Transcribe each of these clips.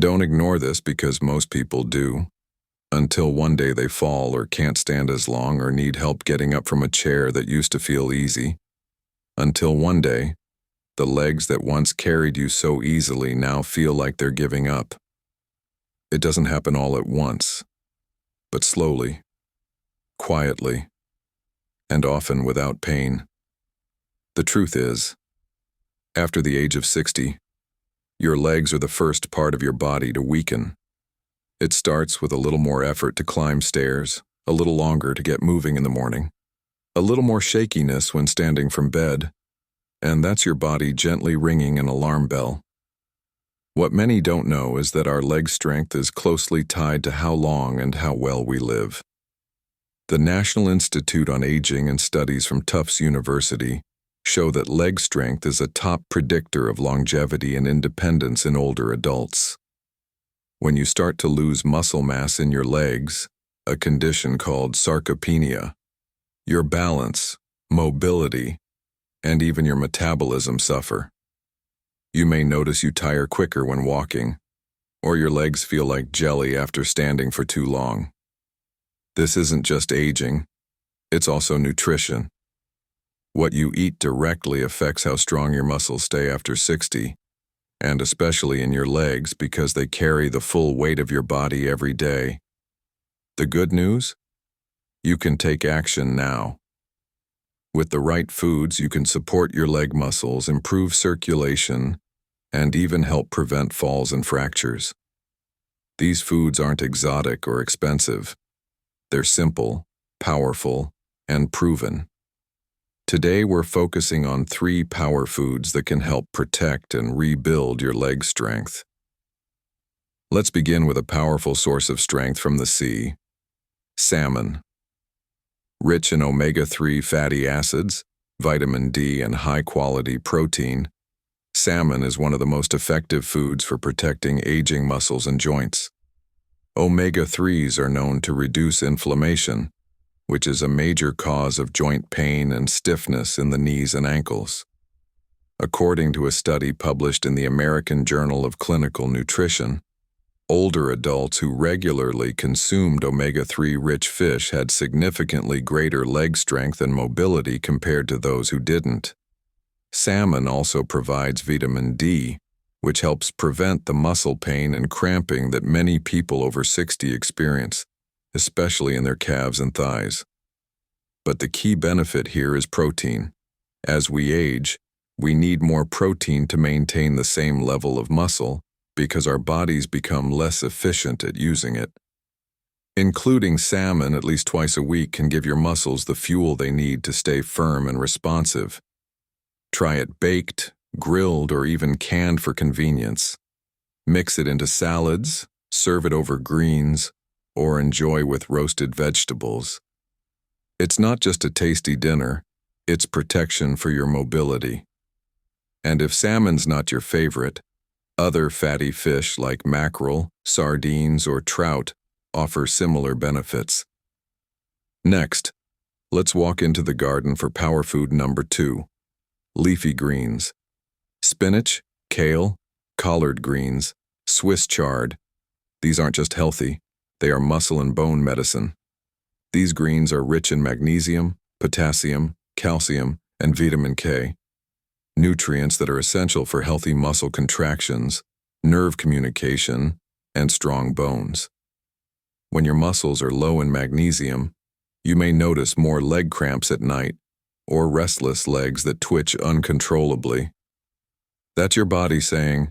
Don't ignore this because most people do, until one day they fall or can't stand as long or need help getting up from a chair that used to feel easy. Until one day, the legs that once carried you so easily now feel like they're giving up. It doesn't happen all at once, but slowly, quietly, and often without pain. The truth is, after the age of 60, your legs are the first part of your body to weaken. It starts with a little more effort to climb stairs, a little longer to get moving in the morning, a little more shakiness when standing from bed, and that's your body gently ringing an alarm bell. What many don't know is that our leg strength is closely tied to how long and how well we live. The National Institute on Aging and studies from Tufts University show that leg strength is a top predictor of longevity and independence in older adults. When you start to lose muscle mass in your legs, a condition called sarcopenia, your balance, mobility, and even your metabolism suffer. You may notice you tire quicker when walking, or your legs feel like jelly after standing for too long. This isn't just aging, it's also nutrition. What you eat directly affects how strong your muscles stay after 60, and especially in your legs because they carry the full weight of your body every day. The good news? You can take action now. With the right foods, you can support your leg muscles, improve circulation, and even help prevent falls and fractures. These foods aren't exotic or expensive. They're simple, powerful, and proven. Today, we're focusing on 3 power foods that can help protect and rebuild your leg strength. Let's begin with a powerful source of strength from the sea: salmon. Rich in omega-3 fatty acids, vitamin D, and high-quality protein, salmon is one of the most effective foods for protecting aging muscles and joints. Omega-3s are known to reduce inflammation, which is a major cause of joint pain and stiffness in the knees and ankles. According to a study published in the American Journal of Clinical Nutrition, older adults who regularly consumed omega-3 rich fish had significantly greater leg strength and mobility compared to those who didn't. Salmon also provides vitamin D, which helps prevent the muscle pain and cramping that many people over 60 experience, especially in their calves and thighs. But the key benefit here is protein. As we age, we need more protein to maintain the same level of muscle because our bodies become less efficient at using it. Including salmon at least twice a week can give your muscles the fuel they need to stay firm and responsive. Try it baked, grilled, or even canned for convenience. Mix it into salads, serve it over greens, or enjoy with roasted vegetables. It's not just a tasty dinner, it's protection for your mobility. And if salmon's not your favorite, other fatty fish like mackerel, sardines, or trout offer similar benefits. Next, let's walk into the garden for power food number 2, leafy greens. Spinach, kale, collard greens, Swiss chard. These aren't just healthy, they are muscle and bone medicine. These greens are rich in magnesium, potassium, calcium, and vitamin K, nutrients that are essential for healthy muscle contractions, nerve communication, and strong bones. When your muscles are low in magnesium, you may notice more leg cramps at night or restless legs that twitch uncontrollably. That's your body saying,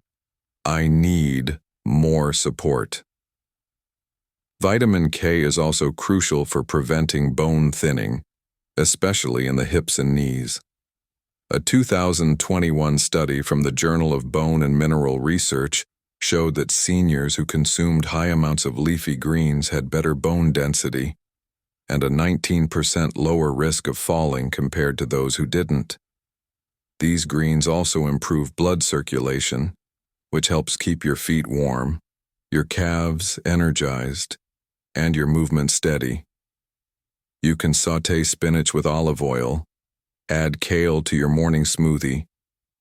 "I need more support." Vitamin K is also crucial for preventing bone thinning, especially in the hips and knees. A 2021 study from the Journal of Bone and Mineral Research showed that seniors who consumed high amounts of leafy greens had better bone density and a 19% lower risk of falling compared to those who didn't. These greens also improve blood circulation, which helps keep your feet warm, your calves energized, and your movement steady. You can sauté spinach with olive oil, add kale to your morning smoothie,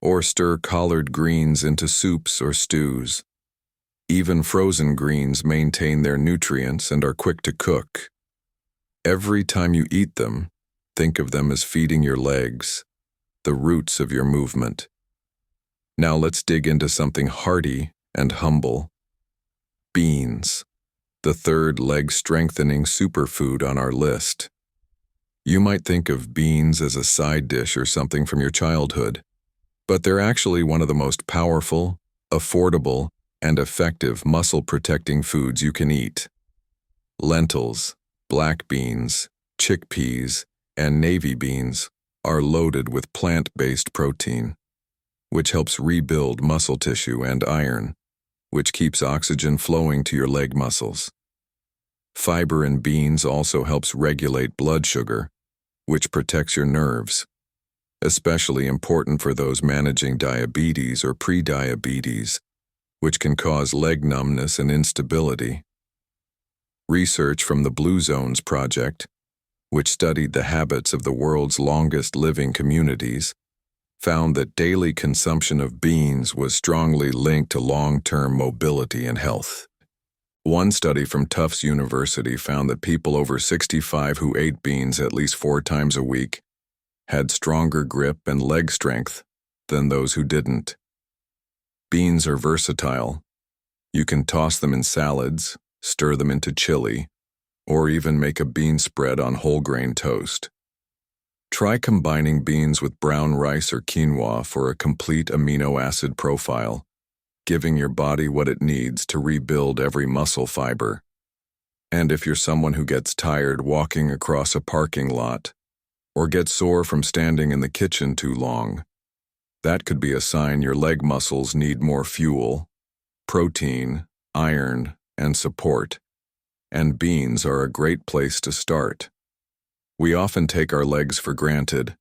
or stir collard greens into soups or stews. Even frozen greens maintain their nutrients and are quick to cook. Every time you eat them, think of them as feeding your legs, the roots of your movement. Now let's dig into something hearty and humble. Beans, the third leg-strengthening superfood on our list. You might think of beans as a side dish or something from your childhood, but they're actually one of the most powerful, affordable, and effective muscle-protecting foods you can eat. Lentils, black beans, chickpeas, and navy beans are loaded with plant-based protein, which helps rebuild muscle tissue, and iron, which keeps oxygen flowing to your leg muscles. Fiber in beans also helps regulate blood sugar, which protects your nerves, especially important for those managing diabetes or prediabetes, which can cause leg numbness and instability. Research from the Blue Zones Project, which studied the habits of the world's longest living communities, found that daily consumption of beans was strongly linked to long-term mobility and health. One study from Tufts University found that people over 65 who ate beans at least 4 times a week had stronger grip and leg strength than those who didn't. Beans are versatile. You can toss them in salads, stir them into chili, or even make a bean spread on whole grain toast. Try combining beans with brown rice or quinoa for a complete amino acid profile, giving your body what it needs to rebuild every muscle fiber. And if you're someone who gets tired walking across a parking lot, or gets sore from standing in the kitchen too long, that could be a sign your leg muscles need more fuel, protein, iron, and support, and beans are a great place to start. We often take our legs for granted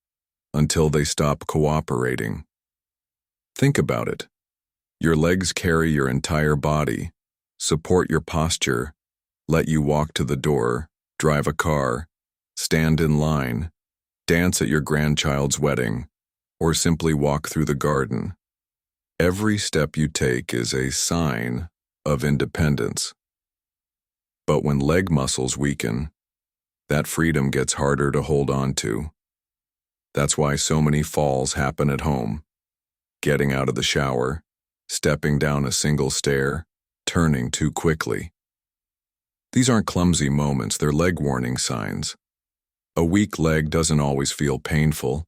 until they stop cooperating. Think about it. Your legs carry your entire body, support your posture, let you walk to the door, drive a car, stand in line, dance at your grandchild's wedding, or simply walk through the garden. Every step you take is a sign of independence. But when leg muscles weaken, that freedom gets harder to hold on to. That's why so many falls happen at home. Getting out of the shower, stepping down a single stair, turning too quickly. These aren't clumsy moments, they're leg warning signs. A weak leg doesn't always feel painful.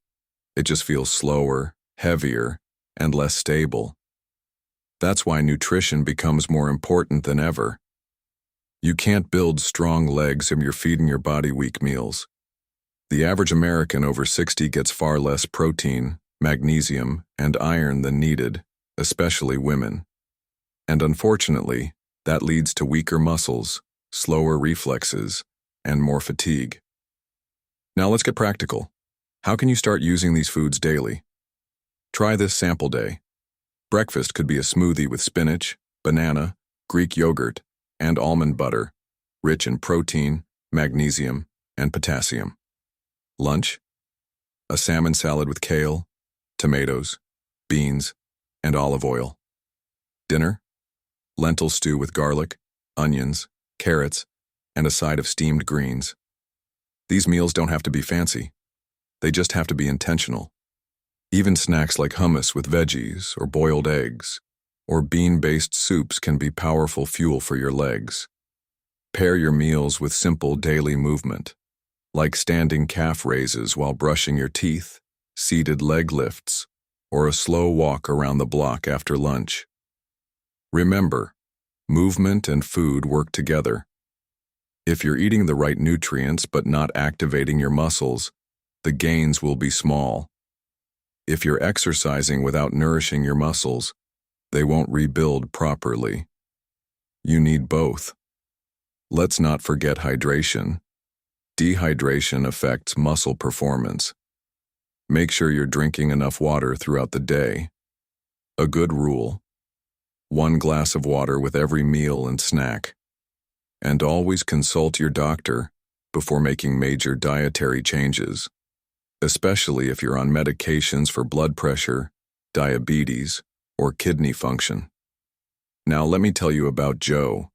It just feels slower, heavier, and less stable. That's why nutrition becomes more important than ever. You can't build strong legs if you're feeding your body weak meals. The average American over 60 gets far less protein, magnesium, and iron than needed, especially women. And unfortunately, that leads to weaker muscles, slower reflexes, and more fatigue. Now let's get practical. How can you start using these foods daily? Try this sample day. Breakfast could be a smoothie with spinach, banana, Greek yogurt, and almond butter, rich in protein, magnesium, and potassium. Lunch, a salmon salad with kale, tomatoes, beans, and olive oil. Dinner, lentil stew with garlic, onions, carrots, and a side of steamed greens. These meals don't have to be fancy. They just have to be intentional. Even snacks like hummus with veggies or boiled eggs or bean-based soups can be powerful fuel for your legs. Pair your meals with simple daily movement, like standing calf raises while brushing your teeth, seated leg lifts, or a slow walk around the block after lunch. Remember, movement and food work together. If you're eating the right nutrients but not activating your muscles, the gains will be small. If you're exercising without nourishing your muscles, they won't rebuild properly. You need both. Let's not forget hydration. Dehydration affects muscle performance. Make sure you're drinking enough water throughout the day. A good rule: 1 glass of water with every meal and snack. And always consult your doctor before making major dietary changes, especially if you're on medications for blood pressure, diabetes, or kidney function. Now let me tell you about Joe,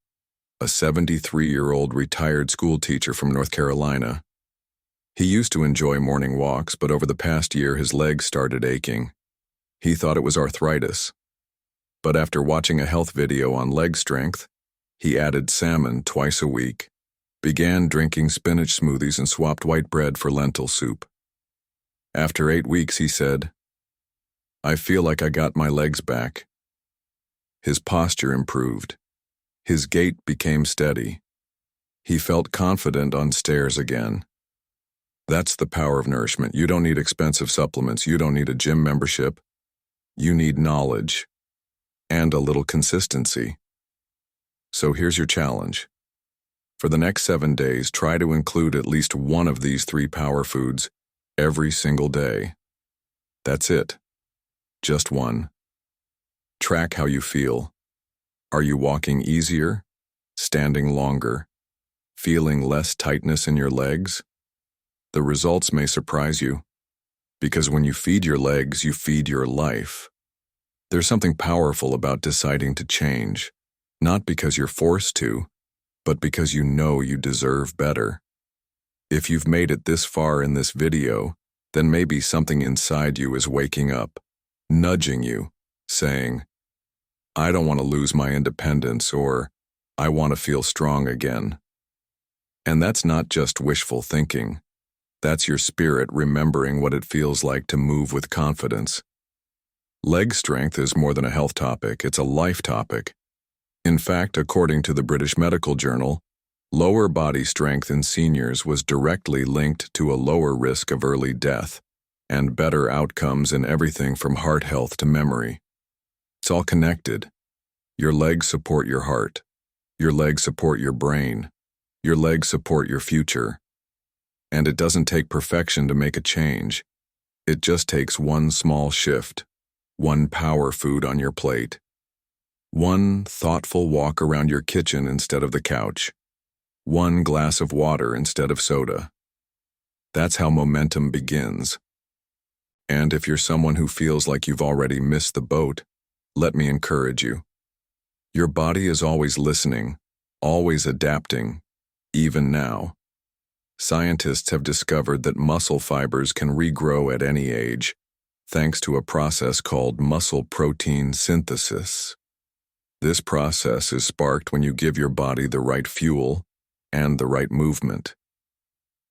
a 73-year-old retired school teacher from North Carolina. He used to enjoy morning walks, but over the past year his legs started aching. He thought it was arthritis. But after watching a health video on leg strength, he added salmon twice a week, began drinking spinach smoothies, and swapped white bread for lentil soup. After 8 weeks, he said, "I feel like I got my legs back." His posture improved. His gait became steady. He felt confident on stairs again. That's the power of nourishment. You don't need expensive supplements. You don't need a gym membership. You need knowledge and a little consistency. So here's your challenge. For the next 7 days, try to include at least one of these 3 power foods every single day. That's it. Just one. Track how you feel. Are you walking easier, standing longer, feeling less tightness in your legs? The results may surprise you, because when you feed your legs, you feed your life. There's something powerful about deciding to change, not because you're forced to, but because you know you deserve better. If you've made it this far in this video, then maybe something inside you is waking up, nudging you, saying, "I don't want to lose my independence," or "I want to feel strong again." And that's not just wishful thinking. That's your spirit remembering what it feels like to move with confidence. Leg strength is more than a health topic, it's a life topic. In fact, according to the British Medical Journal, lower body strength in seniors was directly linked to a lower risk of early death and better outcomes in everything from heart health to memory. It's all connected. Your legs support your heart. Your legs support your brain. Your legs support your future. And it doesn't take perfection to make a change. It just takes one small shift, one power food on your plate, one thoughtful walk around your kitchen instead of the couch, one glass of water instead of soda. That's how momentum begins. And if you're someone who feels like you've already missed the boat, let me encourage you. Your body is always listening, always adapting, even now. Scientists have discovered that muscle fibers can regrow at any age, thanks to a process called muscle protein synthesis. This process is sparked when you give your body the right fuel and the right movement.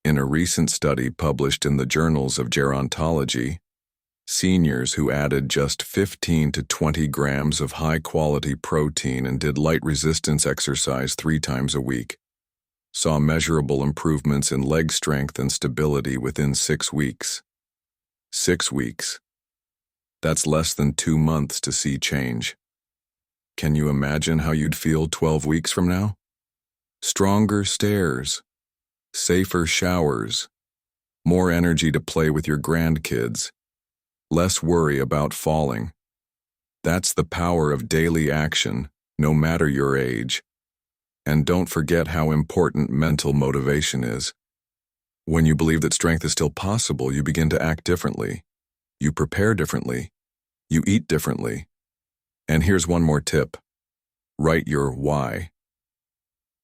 In a recent study published in the Journals of Gerontology, seniors who added just 15 to 20 grams of high-quality protein and did light resistance exercise 3 times a week saw measurable improvements in leg strength and stability within 6 weeks. 6 weeks. That's less than 2 months to see change. Can you imagine how you'd feel 12 weeks from now? Stronger stairs, safer showers, more energy to play with your grandkids, less worry about falling. That's the power of daily action, no matter your age. And don't forget how important mental motivation is. When you believe that strength is still possible, you begin to act differently. You prepare differently. You eat differently. And here's one more tip. Write your why.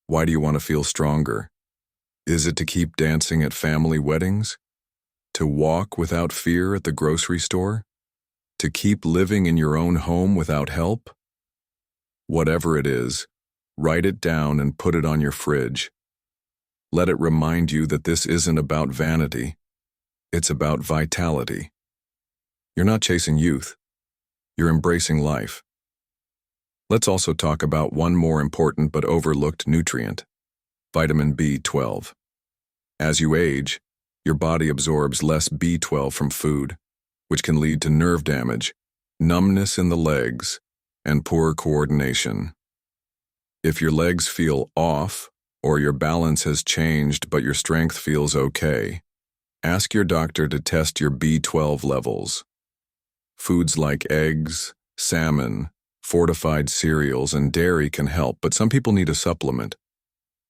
Why do you want to feel stronger? Is it to keep dancing at family weddings? To walk without fear at the grocery store? To keep living in your own home without help? Whatever it is, write it down and put it on your fridge. Let it remind you that this isn't about vanity. It's about vitality. You're not chasing youth. You're embracing life. Let's also talk about one more important but overlooked nutrient, vitamin B12. As you age, your body absorbs less B12 from food, which can lead to nerve damage, numbness in the legs, and poor coordination. If your legs feel off, or your balance has changed but your strength feels okay, ask your doctor to test your B12 levels. Foods like eggs, salmon, fortified cereals, and dairy can help, but some people need a supplement.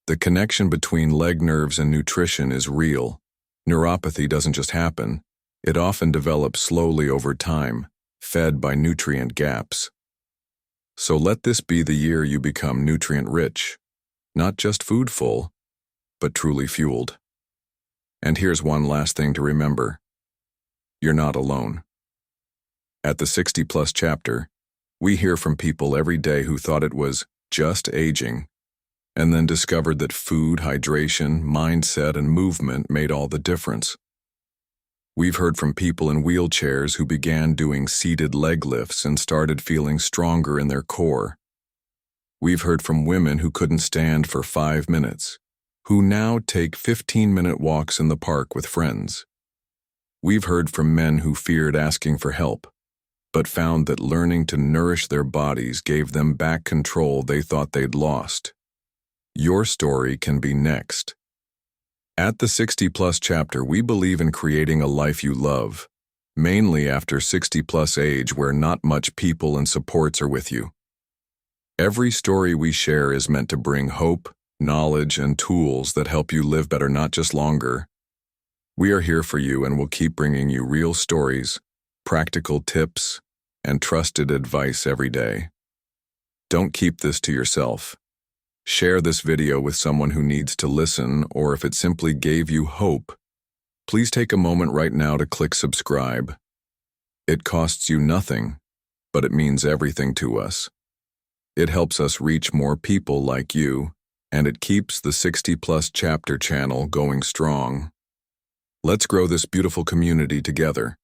The connection between leg nerves and nutrition is real. Neuropathy doesn't just happen. It often develops slowly over time, fed by nutrient gaps. So let this be the year you become nutrient-rich, not just food-full, but truly fueled. And here's one last thing to remember. You're not alone. At the 60+ chapter, we hear from people every day who thought it was just aging, and then discovered that food, hydration, mindset, and movement made all the difference. We've heard from people in wheelchairs who began doing seated leg lifts and started feeling stronger in their core. We've heard from women who couldn't stand for 5 minutes, who now take 15-minute walks in the park with friends. We've heard from men who feared asking for help, but found that learning to nourish their bodies gave them back control they thought they'd lost. Your story can be next. At the 60+ chapter, we believe in creating a life you love, mainly after 60+ age where not much people and supports are with you. Every story we share is meant to bring hope, knowledge, and tools that help you live better, not just longer. We are here for you and will keep bringing you real stories, practical tips, and trusted advice every day. Don't keep this to yourself. Share this video with someone who needs to listen, or if it simply gave you hope, please take a moment right now to click subscribe. It costs you nothing, but it means everything to us. It helps us reach more people like you, and it keeps the 60+ chapter channel going strong. Let's grow this beautiful community together.